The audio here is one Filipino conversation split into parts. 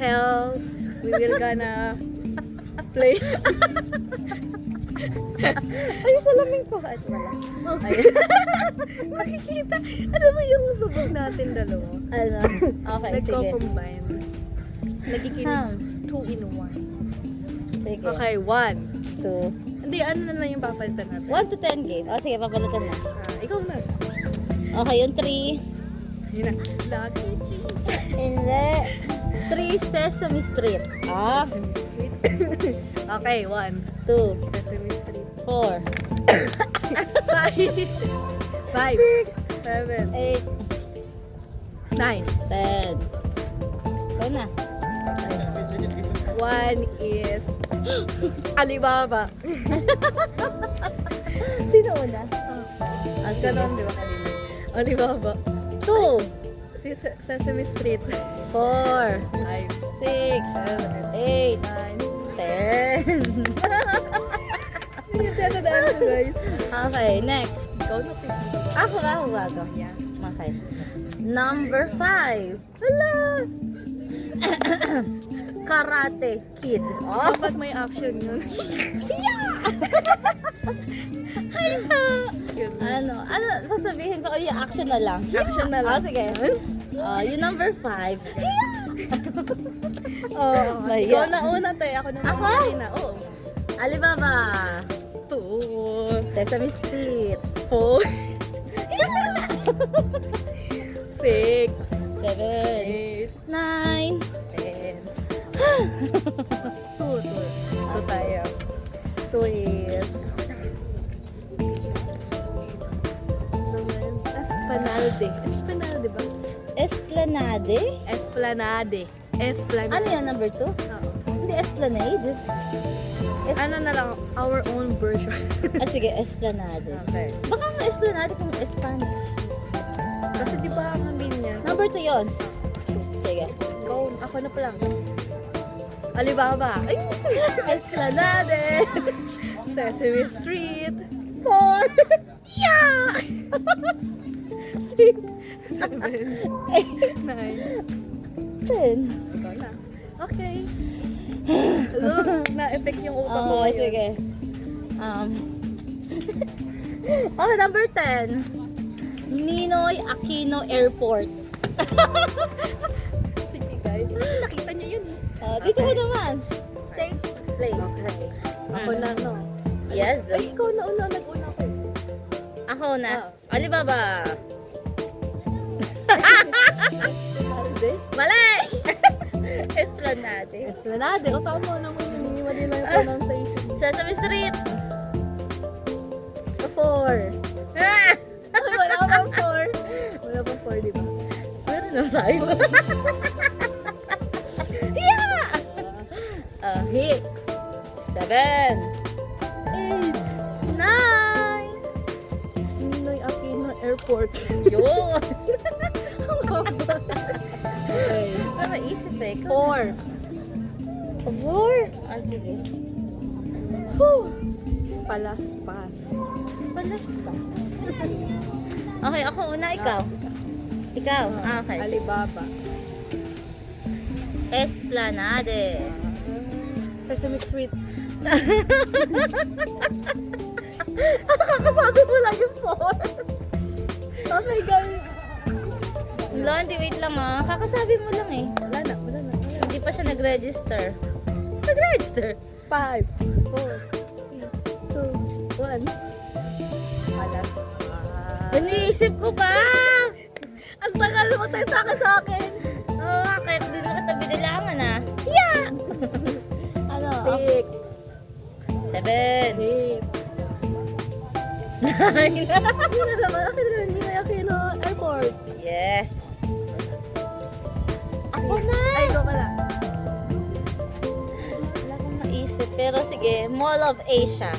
tell. We will gonna play. Ay, salamin ko. At wala. Ayun. Makikita. Ano mo yung subog natin dalawa? Ano? Okay, sige. Nagko-combine. Nagiging 2 in 1. Sige. Okay, 1. 2. Hindi, ano na lang yung papalitan natin? 1 to 10 game. O, sige, papalitan na. Ikaw na. Okay, yung 3. Yun na. Lagi. Hindi. 3 Sesame Street. Ah. Sesame Street. Okay, 1. 2. Sesame Street. 4. 5. 6. 7. 8. 9. 10. Ikaw na. 1 is Alibaba. Sino una? Ah, ganon, di ba kanina? Alibaba. 2. Sesame Street. 4. 5. 6. 8. 9. 10. Hindi siya tadaan ko, guys. Okay, next. Ikaw na pick. Ako. Yeah. Okay. Number 5. Hala! Karate Kid. Oh, Dapat may action yun. ano, sasabihin ko, yung action na lang. Action na lang. Oh, sige. Yung number 5. Oh, Maya. ikaw na una, te. Ako naman Ako? kanina. Oo. Alibaba. 2. Sesame Street. 4. 6. 7. 8. 9. 10. 2 tayo. 2 is Esplanade. Esplanade ba? Esplanade? Esplanade. Esplanade. Ano yan, number 2? Oo. Hindi, Esplanade. Ano na lang, our own version. Sige, Esplanade. Okay. Baka nga Esplanade kung Spanish. Kasi di ba ang amin niya? Number 2 yun. Sige. Go, ako na pa lang. Alibaba. Ay! Esplanade. Sesame Street. 4. Yeah! 6. 7, 9. 10. Ikaw na. Okay. Look, na-effect yung utak ko Oh, ngayon. sige. Okay, number 10. Ninoy Aquino Airport. Sige guys. Nakita niyo yun. Dito mo naman. Same place. Okay. Ako na, no? Yes. Ay, ikaw na una. Nag-una ko. Ako na. Alibaba. Esplanade. Mali! Esplanade. Esplanade. O, tama naman yun. Mali lang yung pronunciation. Sesame Street. 4. Ah! Ay, wala ka bang 4? Wala bang 4, di ba? Meron na 5. Yeah! 6. 7. 8. 9. Ninoy Aquino Airport. Yun. Okay. Ano maisip eh? 4. 4? Sige. Palaspas. Palaspas. Okay, ako una, ikaw. Ikaw. Okay. Alibaba. Esplanade. Sesame Street. Kakasabi mo lang yung 4. Okay, guys. Blondie, wait lang ah. Kakasabi mo lang eh. Wala na. Hindi pa siya nag-register. Nag-register? 5, 4, 3, 2, 1. Palaspas. Iniisip ko pa! Ang tagal mo tayo sa akin. Oh, bakit? Hindi naman kita binilangan ah. Yeah! Ano? 6, 7. 8. 9. Hindi na naman. Akin na Ninoy Aquino Airport. Yes. Ako na! Ay, ikaw pala. Wala akong maisip. Pero sige, Mall of Asia.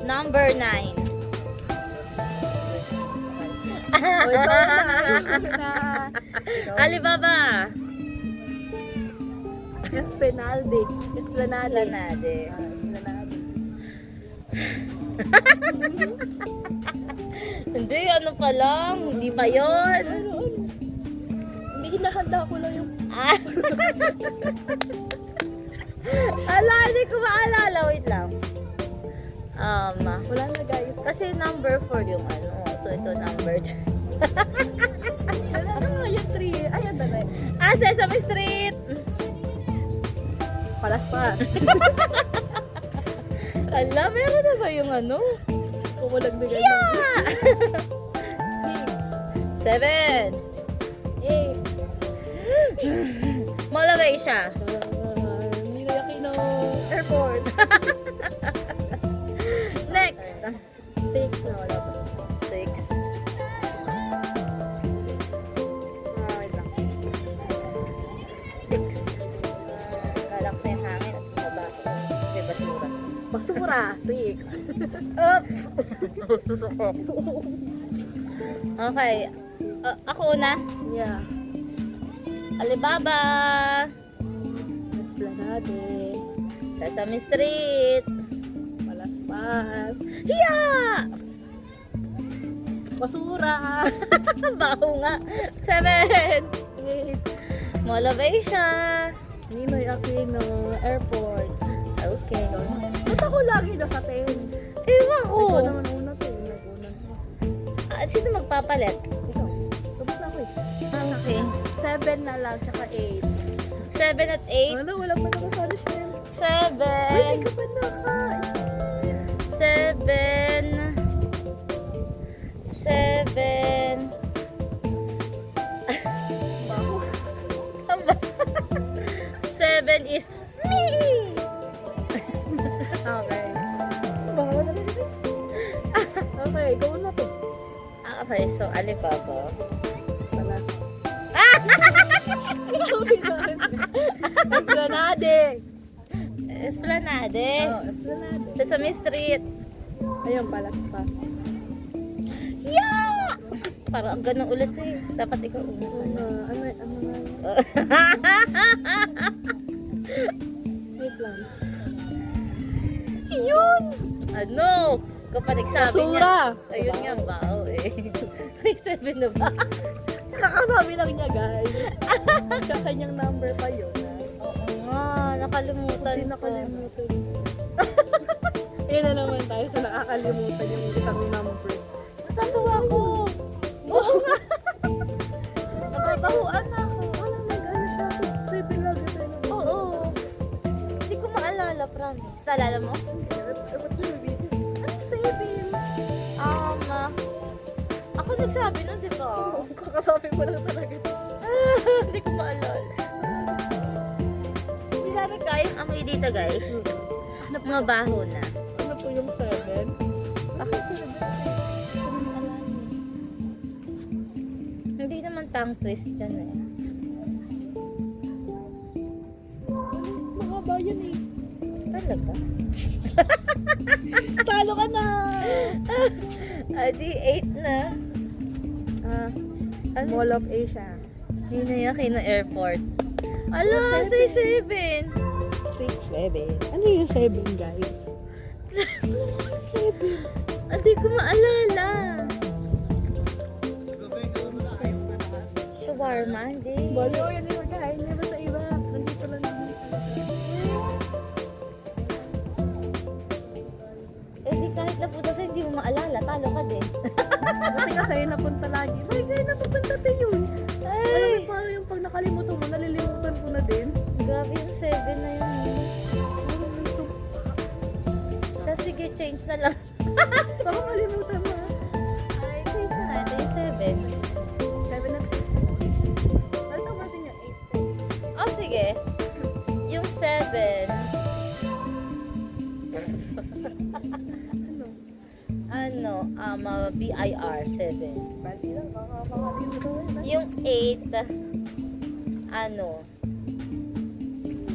Number 9. O, ikaw na. Alibaba. Esplanade. Esplanade. Esplanade. Esplanade. Hindi, ano pa lang. Hindi pa yun. Hindi, hinahanda ko lang yung Ah. Ala, hindi ko maalala. Wait lang. Wala na guys. Kasi number 4 yung ano. So, ito number 3. Wala na nga yung 3. Ayan na na. Ah, Sesame Street! Palaspas. Ala, meron na ba yung ano? Kumulagbigan Yeah! 7. 8. Malagay siya. Ninoy Aquino Airport. Next. 6 na wala pa. 6. Wait lang. 6. Galaxy yung hangin at bumaba ko. May basura. Basura. 6. Up! Okay. Ako una. Yeah. Alibaba. Esplanade. Sesame Street. Palaspas. Hiya! Basura. Baho nga. 7. 8. Mall of Asia. Ninoy Aquino Airport. Okay. Ba't ako lagi nasa 10? Ewan ko. Ikaw naman una to. Nag-una. Sino magpapalit? Ikaw. Tapos na ako eh. Okay. 7 na lang, tsaka 8. 7 at 8. Wala, wala pa nakasali siya. 7. Hindi ka pa nakain. 7. 7. Baho. 7 is me! Okay. Baho na rin. Okay, go na to. Okay, so Alibaba. Palas. Esplanade. Esplanade. Oh, Esplanade. Sesame Street. Ayun, Palaspas. Yeah! Parang ang ganun ulit eh. Dapat ikaw una. Ano nga? Wait lang. Yun! Ano? Kapag nagsabi niya. Basura! Ayun nga, bao eh. May 7 na ba? Kakasabi lang niya, guys. Siya kanyang number pa yun. Oo nga, nakalimutan Hindi ko. nakalimutan. Ayun na naman tayo sa nakakalimutan yung isang number. Natatawa ko. Oo nga. Nababahuan na ako. Ano nag-ano siya? 7 lagi tayo. Oo. Hindi ko maalala, promise. Naalala mo? Ba't sabihin? Ano 7? Ako nagsabi nun, di ba? Kakasabi mo lang talaga. Hindi ko maalala. Hindi namin kayang amoy dito, guys. Mabaho na. Ano po yung 7? Bakit ko na hindi naman tongue twist dyan eh. Mahaba yan eh. Talaga? Talo ka na! Adi, 8 na. Ano? Mall of Asia. Hinayaki na airport. Ala, say 7. 6, 7. Ano yung 7, guys? 7. Hindi ko maalala. Shawarma, hindi. Balo, yan yung kain. Hindi ba sa iba? Nandito lang naman. Eh di kahit napunta sa hindi mo maalala, talo ka din. Kasi ka sa'yo napunta lagi. Ay, kaya napupunta tayo yun. Alam mo, Ay, paano yung pag nakalimutan mo, nalilimutan ko na din. grabe yung 7 na yun. Siya, sige, change na lang. Baka malimutan mo. Ay, change na nga. Ito yung 7. 7 na 8. Ano natin yung 8? Oh, sige. Yung 7. BIR, 7. Bali lang, baka makalimutan. Yung 8,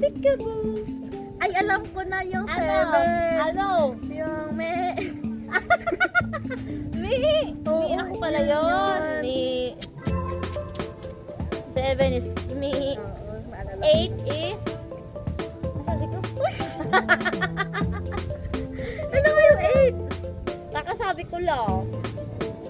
Peekaboo. Ay, alam ko na yung 7. Ano? Yung me. Me. Oo, Me ako pala yun yun. yun. Me. 7 is me. Oo, maalala. 8 is... Sabi ko? Ano ba yung 8? Kakasabi ko lang.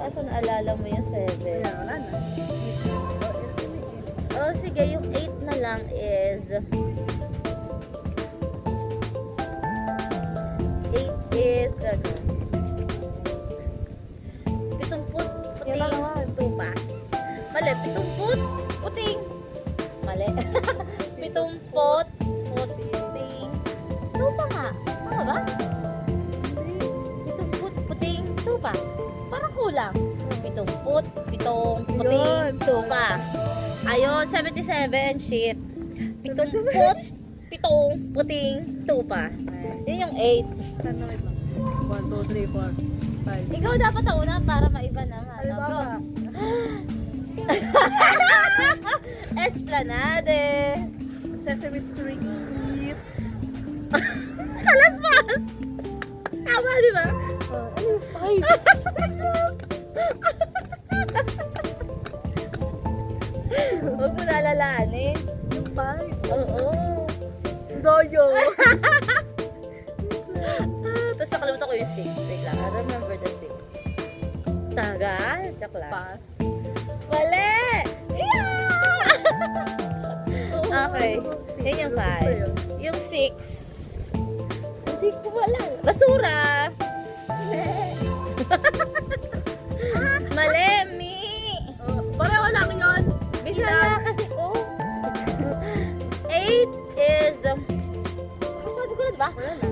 Kaso naalala mo yung 7. Ayan, wala na. O Oh, sige, yung 8 na lang is... 8 is, ano? 70 puting Yan na naman. tupa. Mali, 70 puting. Mali. 70 puting tupa nga. Tama ba? 70 puting tupa. Parang kulang. 70 puting Yun. tupa. Ayun, 77, shit. 70 puting tupa. Yun yung 8. Ano ito? 1, 2, 3, 4, 5. Ikaw dapat ang una para maiba naman. Halimbawa. Esplanade. Sesame Street. Kalasmas. Tama, di ba? Ano yung 5? Huwag mo nalalahanin. Yung 5. Oo. Doyo. Tapos nakalimutan ko yung 6. Wait lang, I remember the 6. Tagal. Joke lang. Pass. Mali! Yeah! Okay. Yan yung 5. Yung 6. Hindi ko wala. Basura! Mali, Mi! Pareho lang yun. Bisaya kasi ko. 8 is... sabi ko na diba? Wala na.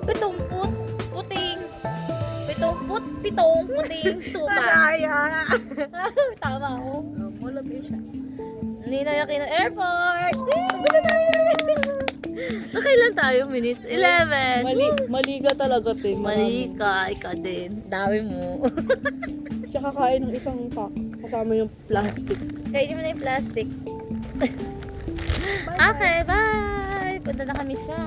70 puting. 70 puting tupa. Maraya. Tama ako. Malabi siya. Ninoy Aquino Airport. Okay lang tayo, minutes. 11. Mali ka talaga, te. Mali ka, ikaw din. Dami mo. Tsaka kain ng isang pack. Kasama yung plastic. Kainin mo na yung plastic. Okay, bye! Punta na kami sa